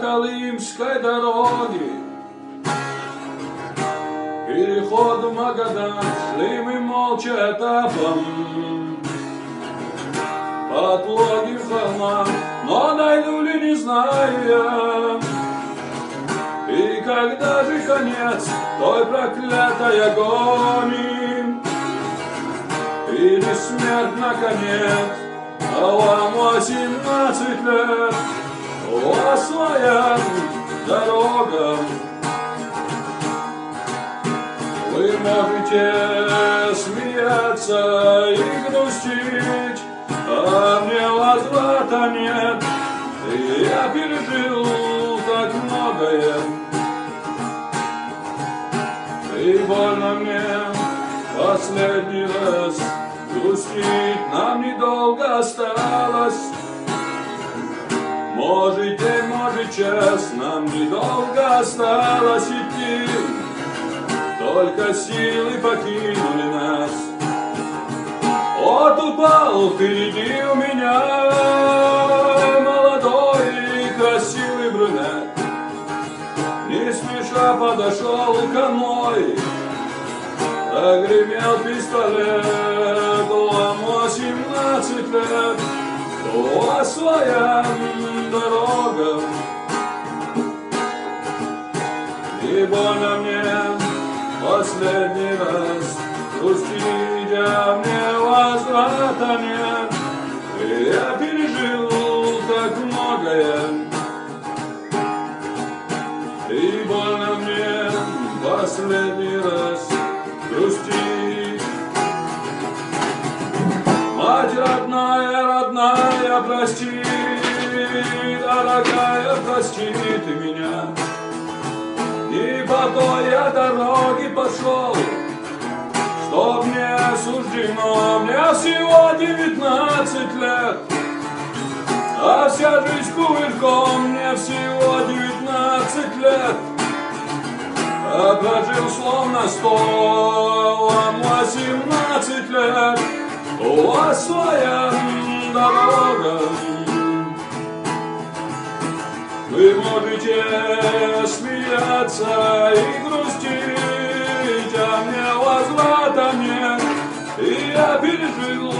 Колымской дороги. Переход Магадан, шли мы молча этапом по отлогим холмам, но найду ли, не знаю я. И когда же конец той проклятой агонии, или смерть наконец, а вам 18 лет, по своим дорогам. Вы можете смеяться и грустить, а мне возврата нет. И я пережил так многое, и больно мне последний раз грустить. Нам недолго осталось. Может день, может час, нам недолго осталось идти. Только силы покинули нас. Вот упал впереди у меня молодой и красивый брюнет. Не спеша подошел ко мной, прогремел пистолет. Вам 18 лет, по своим дорогам. И больно мне последний раз грустить, а мне возврата нет. И я пережил так многое, и больно мне последний раз грустить. Мать родная, родная, прости, дорогая, прости ты меня. И по той я дороге пошел, что мне суждено. Мне всего 19 лет, а вся жизнь кувырком. Мне всего 19 лет, а прожил словно 100. Вам 18 лет, по своим дорогам. Вы можете смеяться и грустить, а мне возврата нет. И я пережил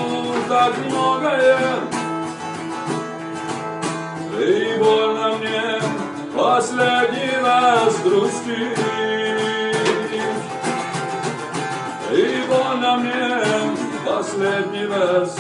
так многое, и больно мне последний раз грустить. И больно мне последний раз